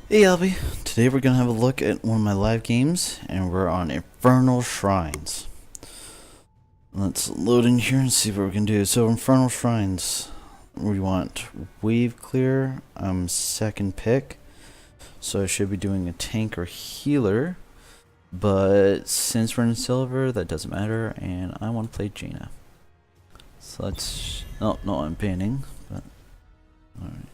Hey Albie, today we're gonna have a look at one of my live games, and we're on Infernal Shrines. Let's load in here and see what we can do. So Infernal Shrines, we want wave clear. I'm second pick, so I should be doing a tank or healer. But since we're in silver, that doesn't matter, and I want to play Jaina. So let's. Oh no, I'm banning. But all right.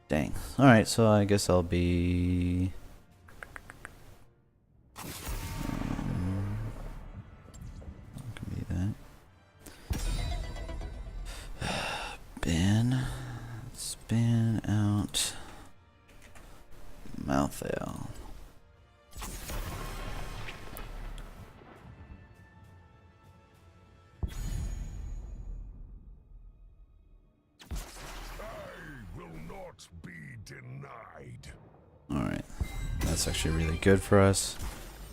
Dang. Alright, so I guess I'll be... can be that. Ban out Malthael. Alright, that's actually really good for us.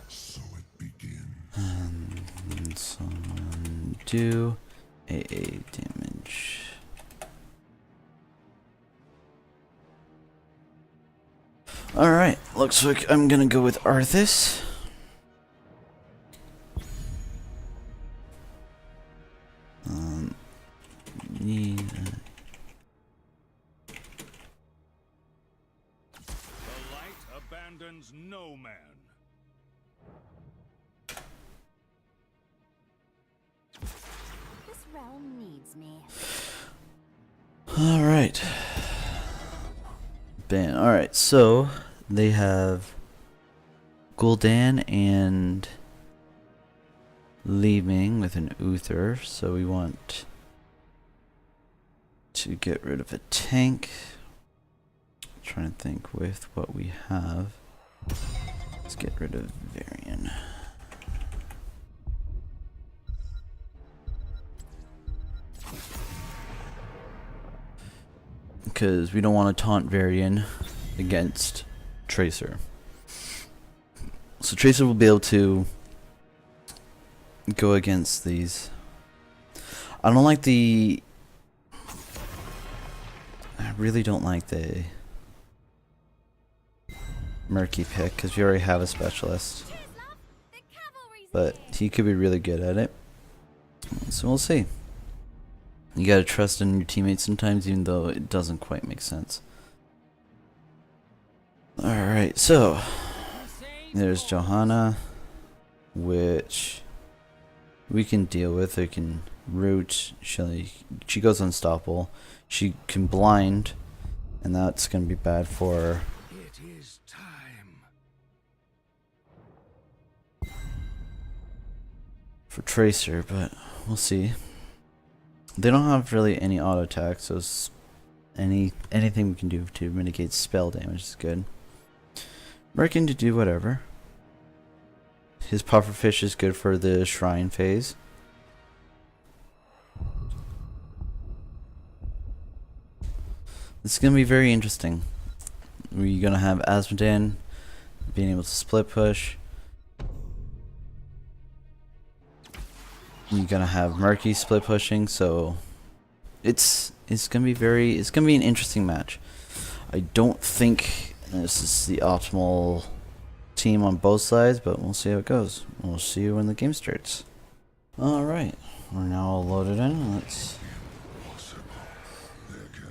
So it begins. And someone do AA damage. Alright, looks like I'm gonna go with Arthas. Need abandons no man. This realm needs me. Alright. Ban. Alright, so they have Gul'dan and Li Ming with an Uther, so we want to get rid of a tank. Trying to think with what we have. Let's get rid of Varian. Because we don't want to taunt Varian against Tracer. So Tracer will be able to go against these. I don't like the... I really don't like the Murky pick, because we already have a specialist. But he could be really good at it. So we'll see. You gotta trust in your teammates sometimes, even though it doesn't quite make sense. Alright, so there's Johanna, which we can deal with. We can root. She goes unstoppable. She can blind, and that's gonna be bad for Tracer, but we'll see. They don't have really any auto attack, so anything we can do to mitigate spell damage is good. Merkin to do whatever. His pufferfish is good for the shrine phase. This is gonna be very interesting. We're gonna have Azmodan being able to split push. You're gonna have Murky split pushing, so it's gonna be an interesting match. I don't think this is the optimal team on both sides, but we'll see how it goes. We'll see you when the game starts. Alright, we're now all loaded in. Let's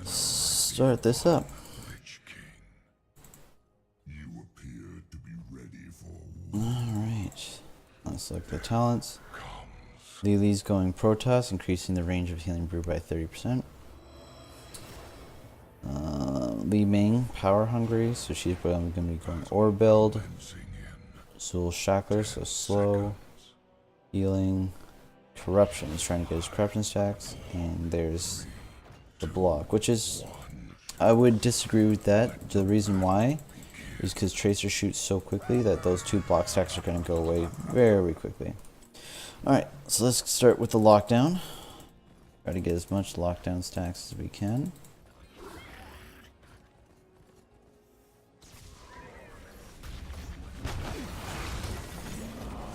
start this up. Alright, let's select the talents. Lily's going Protoss, increasing the range of Healing Brew by 30%. Li Ming, Power Hungry, so she's going to be going Orb build. Soul Shackler, so slow. Healing. Corruption, he's trying to get his corruption stacks. And there's the block, which is... I would disagree with that. The reason why is because Tracer shoots so quickly that those two block stacks are going to go away very quickly. Alright, so let's start with the lockdown. Try to get as much lockdown stacks as we can.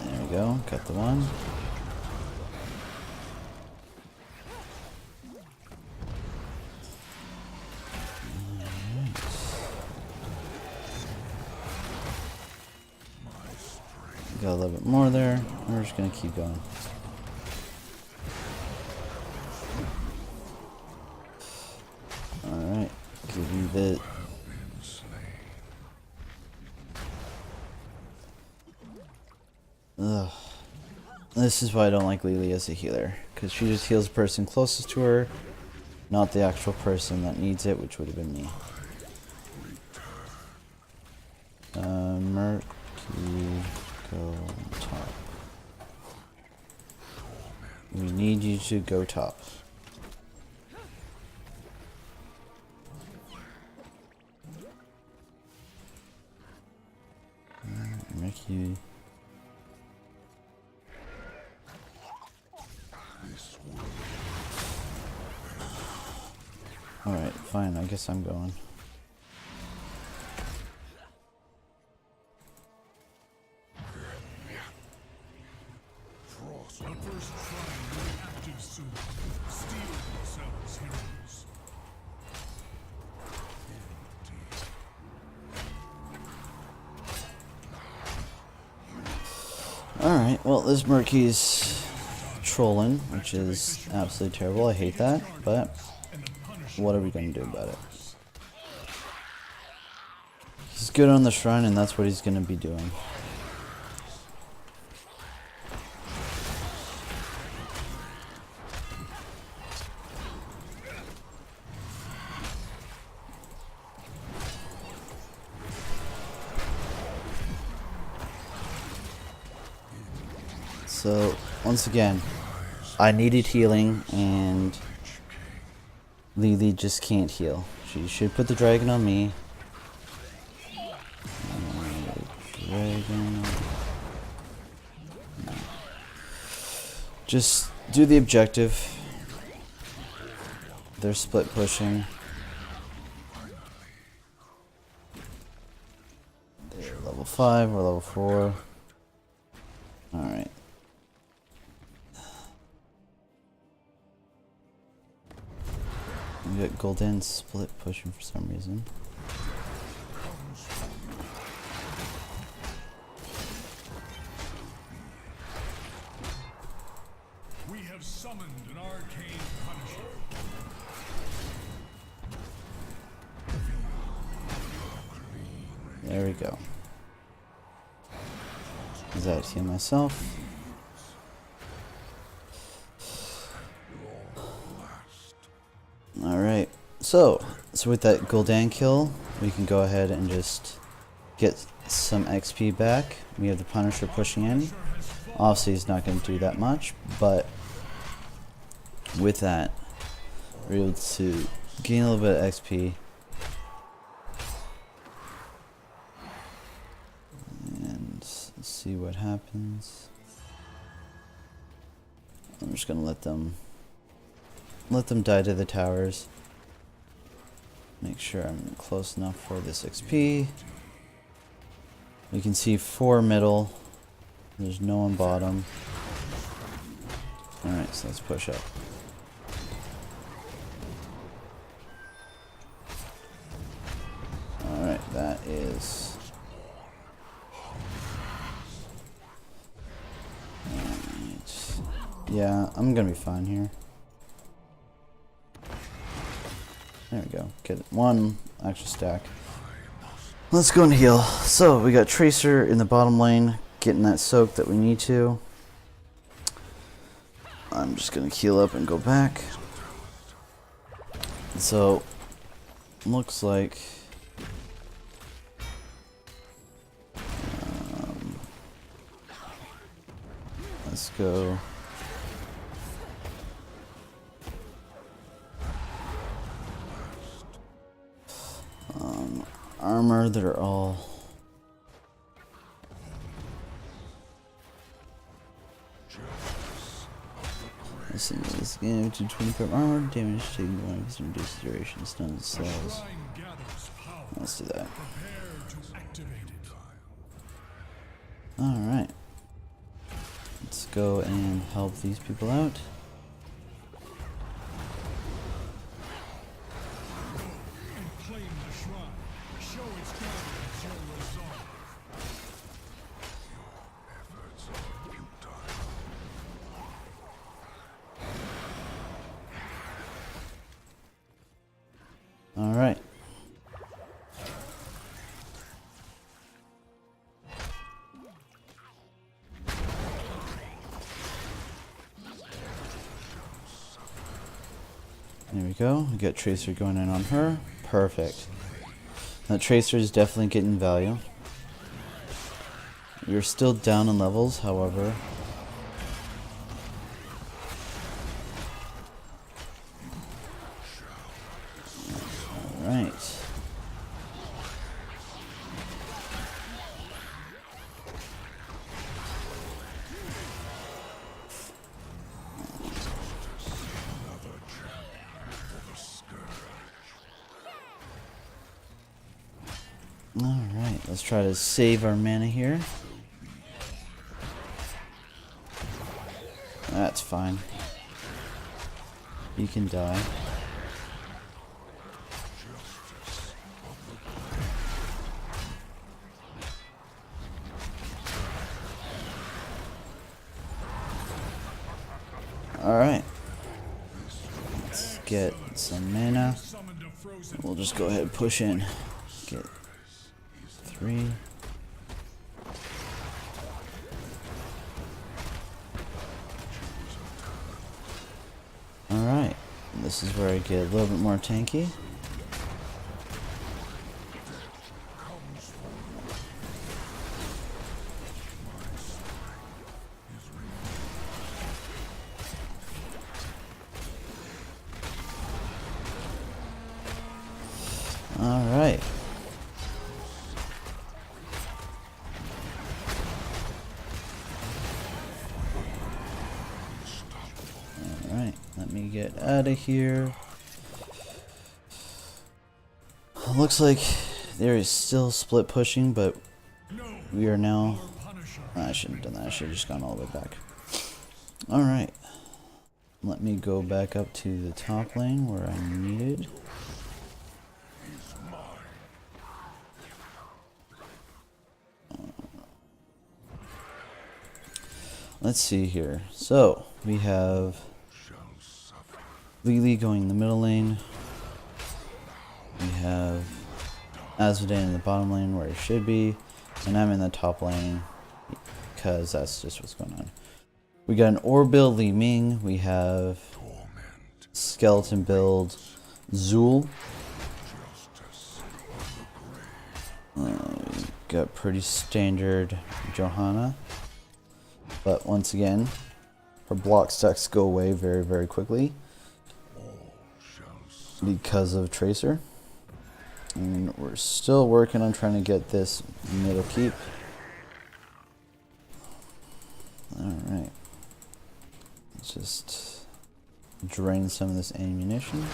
There we go, got the one. Got a little bit more there. We're just gonna keep going. Alright, give you the... Ugh. This is why I don't like Lily as a healer, because she just heals the person closest to her, not the actual person that needs it, which would have been me. Merc, you go on top. We need you to go top. Make you... Alright, fine, I guess I'm going. Alright, well, this Murky's trolling, which is absolutely terrible. I hate that, but what are we going to do about it? He's good on the shrine, and that's what he's going to be doing. So, once again, I needed healing, and Lily just can't heal. She should put the dragon on me. Dragon. No. Just do the objective. They're split pushing. They're level 5, we're level 4. Alright. We got Golden split pushing for some reason. We have summoned an arcane punisher. There we go. Does that heal myself? Alright, so with that Gul'dan kill, we can go ahead and just get some XP back. We have the Punisher pushing in. Obviously he's not going to do that much, but with that, we're able to gain a little bit of XP. And let's see what happens. I'm just going to let them die to the towers. Make sure I'm close enough for this XP. We can see 4 middle. There's no one bottom. Alright, so let's push up. Alright, that is... Alright. Yeah, I'm gonna be fine here. There we go. Get one extra stack. Let's go and heal. So we got Tracer in the bottom lane, getting that soak that we need to. I'm just gonna heal up and go back. So looks like let's go. Armor, they're all... Listen to this game to 25 armor, damage taken by this reduced duration, stun cells. Let's do that. Alright. Let's go and help these people out. Alright. There we go. We got Tracer going in on her. Perfect. That Tracer is definitely getting value. You're still down in levels, however. Alright. Alright, let's try to save our mana here. That's fine. You can die. Alright. Let's get some mana. We'll just go ahead and push in. Get 3. Alright. This is where I get a little bit more tanky. Alright. Alright, let me get out of here. Looks like there is still split pushing, but we are now... I shouldn't have done that. I should have just gone all the way back. Alright. Let me go back up to the top lane where I needed. Let's see here. So, we have Lily going in the middle lane. We have Azmodan in the bottom lane where it should be. And I'm in the top lane because that's just what's going on. We got an Ore build, Li Ming. We have Skeleton build, Zul. Got pretty standard Johanna. But once again, her block stacks go away very, very quickly because of Tracer. And we're still working on trying to get this middle keep. Alright. Let's just drain some of this ammunition.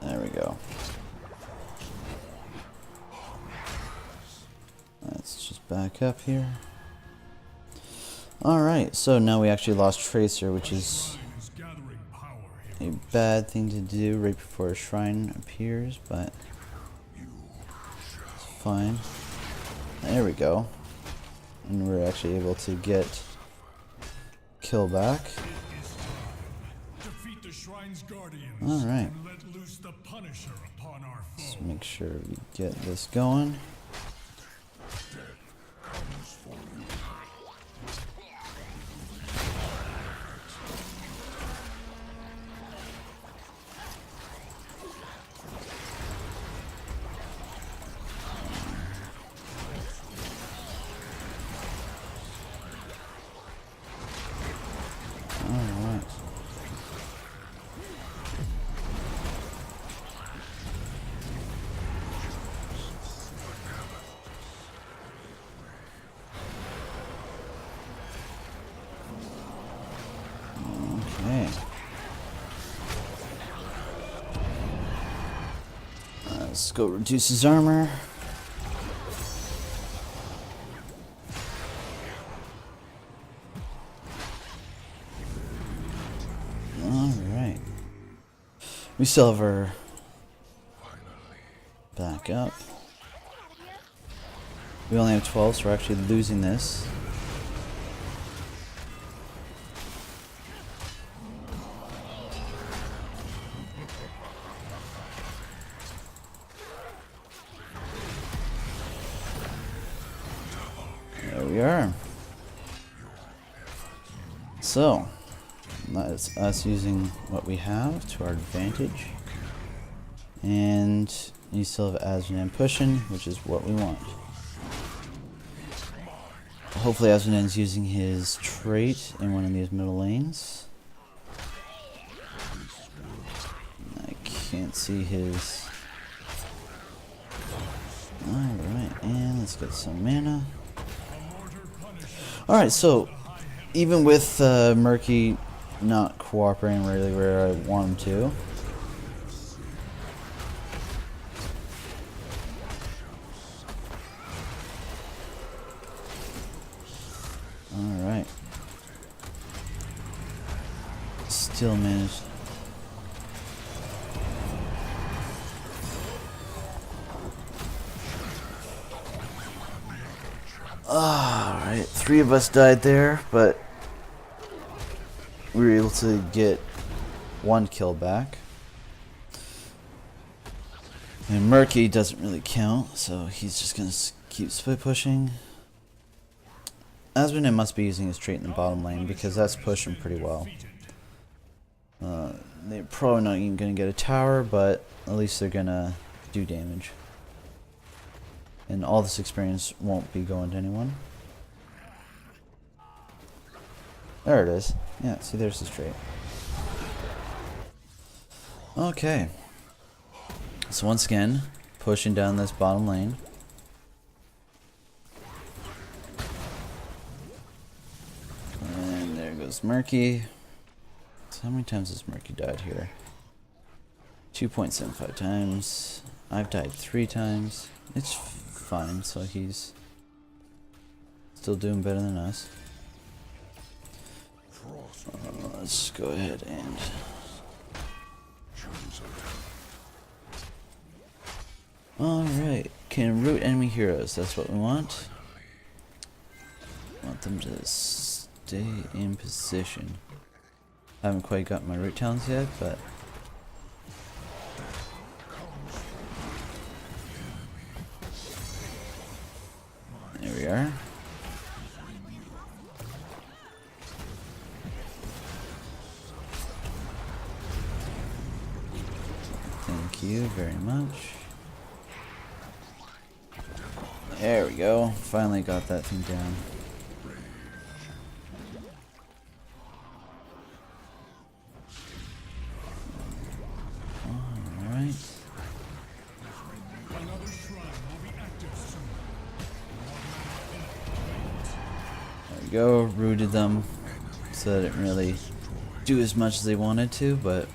There we go. Let's just back up here. Alright, so now we actually lost Tracer, which is a bad thing to do right before a shrine appears, but it's fine. There we go. And we're actually able to get kill back. Alright. Let's make sure we get this going. Alright. Okay. Let's go reduce his armor. Alright. We still have our back up. We only have 12, so we're actually losing this. There we are. So, that's us using what we have to our advantage. And you still have Azmodan pushing, which is what we want. Hopefully Azmodan's using his trait in one of these middle lanes. I can't see his... Alright, and let's get some mana. Alright, so even with Murky not cooperating really where I want him to, alright, still managed. Alright, 3 of us died there, but we were able to get 1 kill back. And Murky doesn't really count, so he's just gonna keep split pushing. Azmodan must be using his trait in the bottom lane because that's pushing pretty well. They're probably not even gonna get a tower, but at least they're gonna do damage. And all this experience won't be going to anyone. There it is. Yeah, see, there's the trait. Okay. So once again, pushing down this bottom lane. And there goes Murky. So how many times has Murky died here? 2.75 times. I've died 3 times. It's fine, so he's still doing better than us. Let's go ahead and alright, can root enemy heroes, that's what we want. Want them to stay in position. I haven't quite got my root talents yet, but there we are. Thank you very much. There we go. Finally got that thing down. Alright. There we go. Rooted them. So they didn't really do as much as they wanted to, but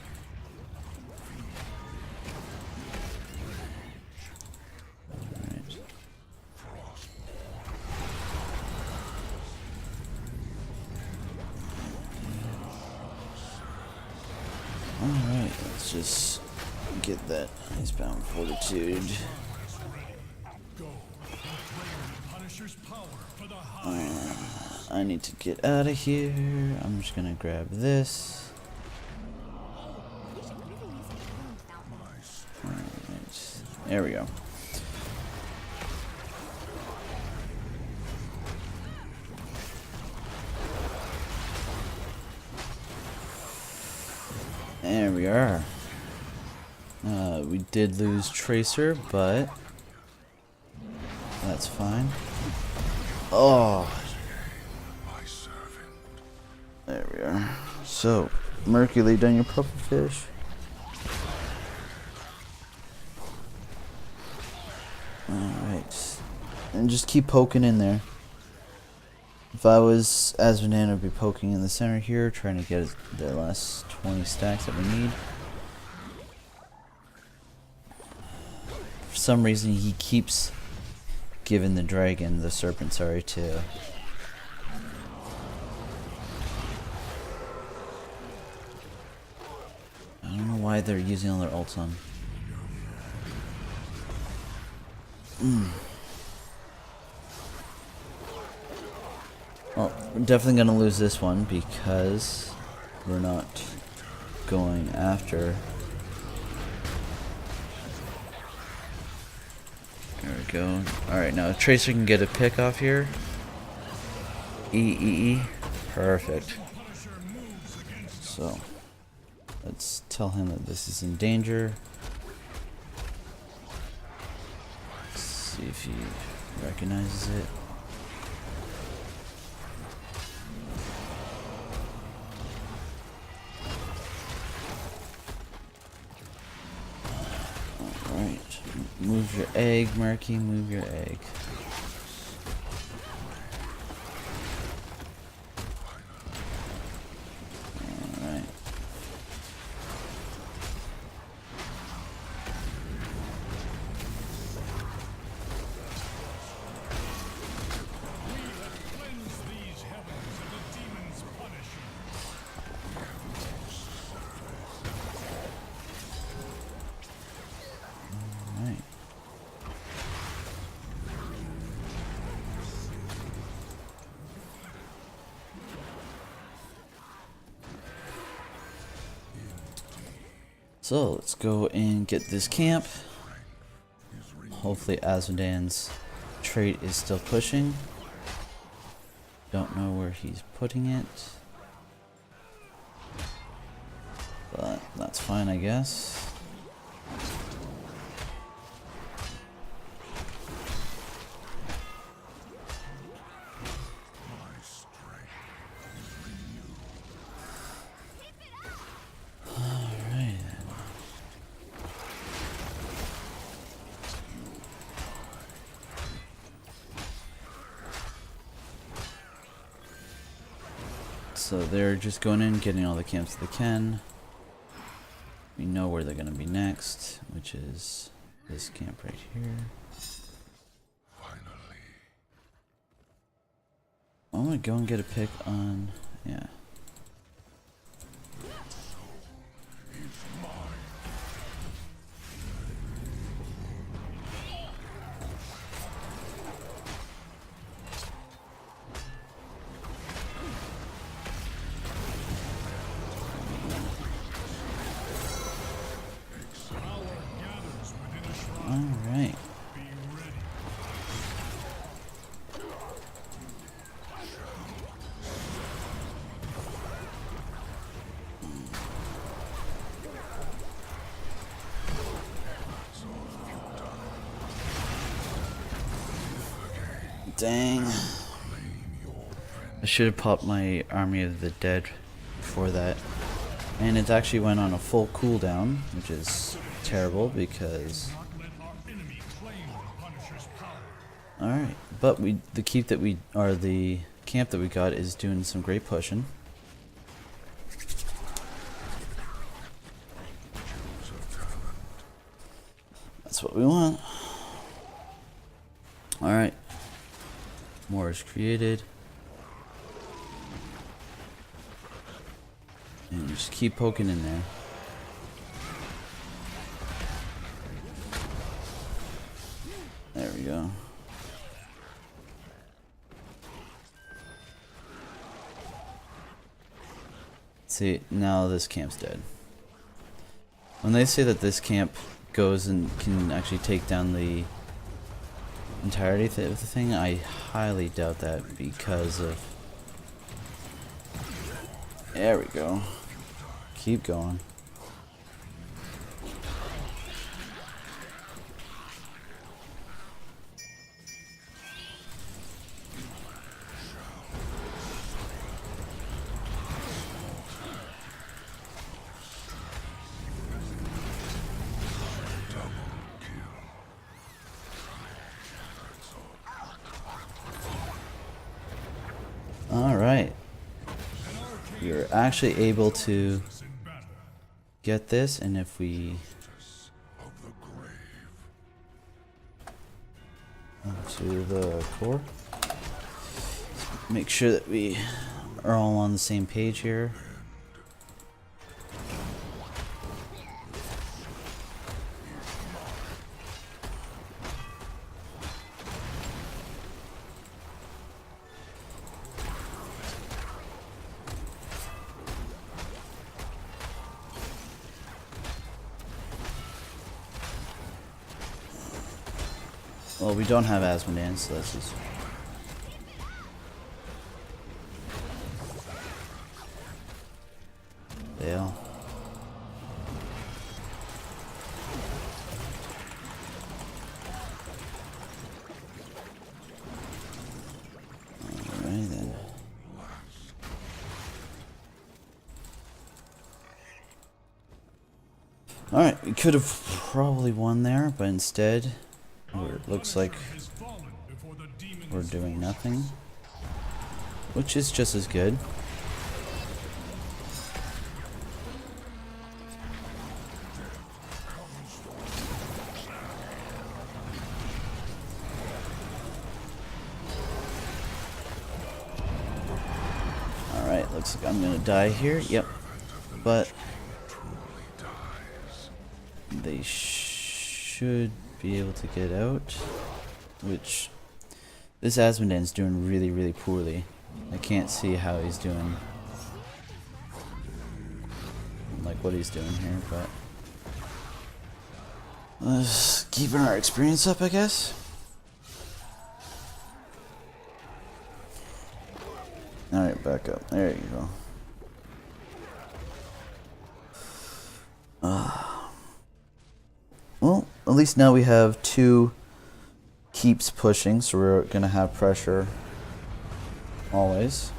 alright, let's just get that icebound fortitude. I need to get out of here. I'm just gonna grab this. Alright, there we go. There we are. We did lose Tracer, but that's fine. Oh, there we are. So, Murky, lay down your puffer fish. Alright. And just keep poking in there. If I was Azmodan, I'd be poking in the center here, trying to get the last 20 stacks that we need. For some reason, he keeps giving the serpent, to I don't know why they're using all their ults on. Well, we're definitely gonna lose this one because we're not going after. There we go. Alright, now Tracer can get a pick off here. E. Perfect. So, let's tell him that this is in danger. Let's see if he recognizes it. Alright. Move your egg, Murky, move your egg. Alright. Cleanse these heavens of the demon's punishment. Alright. So let's go and get this camp. Hopefully Azmodan's trait is still pushing. Don't know where he's putting it. But that's fine, I guess. Alright. So they're just going in, getting all the camps they can. We know where they're going to be next, which is this camp right here. I'm going to go and get a pick on, yeah. Alright. Dang. I should have popped my Army of the Dead before that. And it actually went on a full cooldown, which is terrible because... Alright, but the camp that we got is doing some great pushing. That's what we want. Alright. More is created. And just keep poking in there. There we go. See, now this camp's dead. When they say that this camp goes and can actually take down the entirety of the thing, I highly doubt that because of... There we go. Keep going. Alright. You're actually able to get this, and if we to the core, make sure that we are all on the same page here. Well, we don't have Azmodan, so this is... Dale. Alright then. Alright, we could have probably won there, but instead, it looks like we're doing nothing, which is just as good. Alright, looks like I'm gonna die here. Yep. But they should be able to get out, which this Azmodan's doing really, really poorly. I can't see how he's doing, like what he's doing here, but keeping our experience up, I guess. Alright, back up. There you go. Well, at least now we have 2 keeps pushing, so we're gonna have pressure always.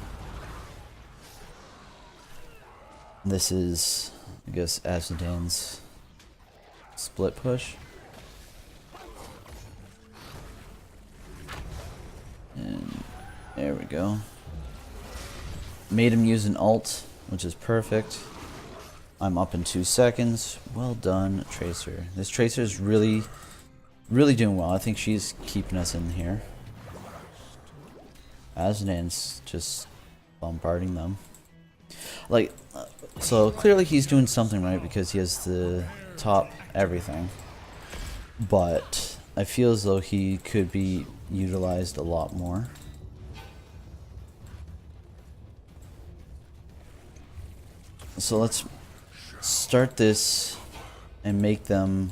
This is, I guess, Azmodan's split push. And there we go. Made him use an ult, which is perfect. I'm up in 2 seconds. Well done, Tracer. This Tracer is really doing well. I think she's keeping us in here. Azmodan's just bombarding them. Like, so clearly he's doing something right because he has the top everything. But I feel as though he could be utilized a lot more. So let's start this and make them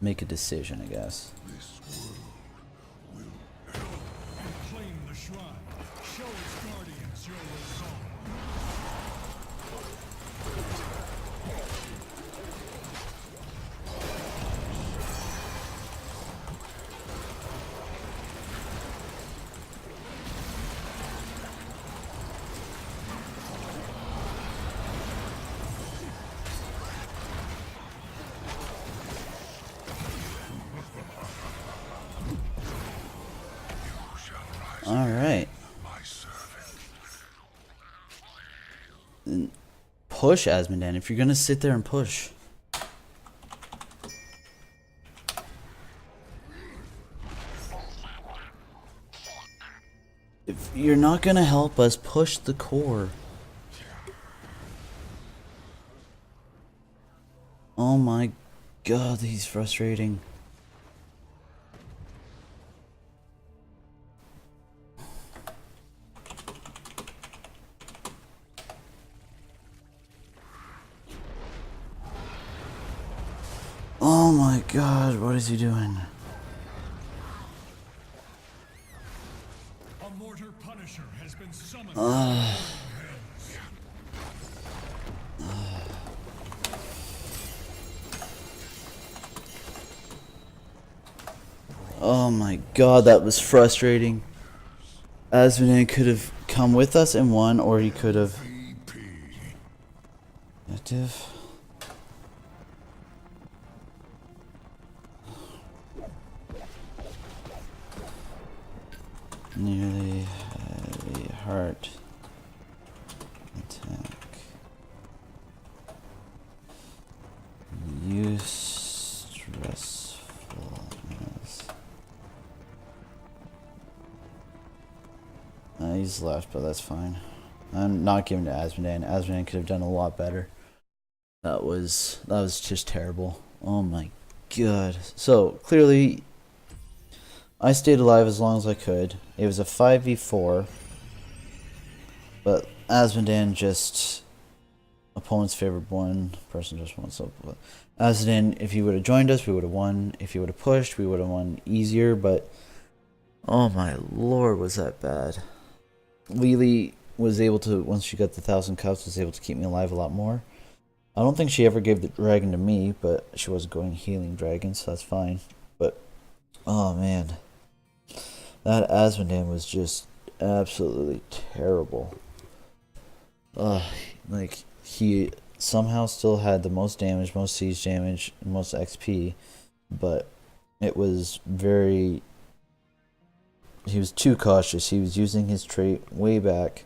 make a decision, I guess. Claim the shrine. Show its guardians your resolve. Alright. Push, Azmodan, if you're gonna sit there and push. If you're not gonna help us, push the core. Oh my god, he's frustrating. Oh my god, what is he doing? A mortar punisher has been summoned. Oh my god, that was frustrating. Azmodan could have come with us and won, or he could have... Active. Nearly heavy heart attack. Use stressfulness. He's left, but that's fine. I'm not giving to Azmodan. Azmodan could have done a lot better. That was just terrible. Oh my god. So clearly I stayed alive as long as I could. It was a 5v4. But Azmodan just Opponent's favorite one. Person just wants up. Azmodan, if he would have joined us, we would have won. If he would have pushed, we would have won easier. But oh my lord, was that bad. Lily was able to, once she got the 1,000 cups, was able to keep me alive a lot more. I don't think she ever gave the dragon to me, but she was going healing dragon, so that's fine. But oh man, that Azmodan was just absolutely terrible. Like he somehow still had the most damage, most siege damage, most XP, but it was very. He was too cautious. He was using his trait way back.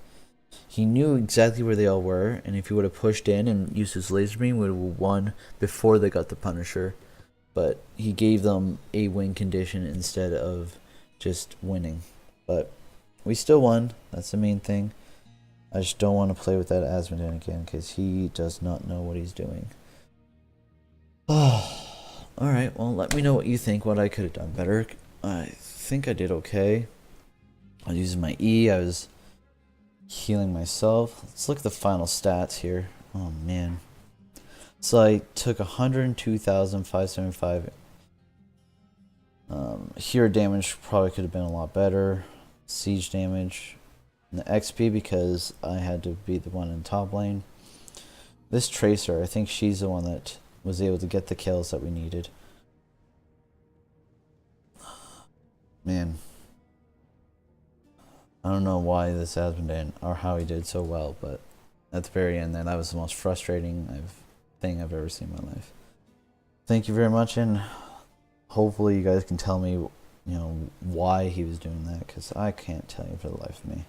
He knew exactly where they all were, and if he would have pushed in and used his laser beam, would have won before they got the Punisher. But he gave them a win condition instead of just winning. But we still won. That's the main thing. I just don't want to play with that Azmodan again because he does not know what he's doing. Alright, well, let me know what you think, what I could have done better. I think I did okay. I was using my E, I was healing myself. Let's look at the final stats here. Oh man. So I took 102,575. Hero damage probably could have been a lot better. Siege damage. And the XP because I had to be the one in top lane. This Tracer, I think she's the one that was able to get the kills that we needed. Man. I don't know why this Azmodan or how he did so well, but at the very end there, that was the most frustrating thing I've ever seen in my life. Thank you very much, and hopefully you guys can tell me, why he was doing that, because I can't tell you for the life of me.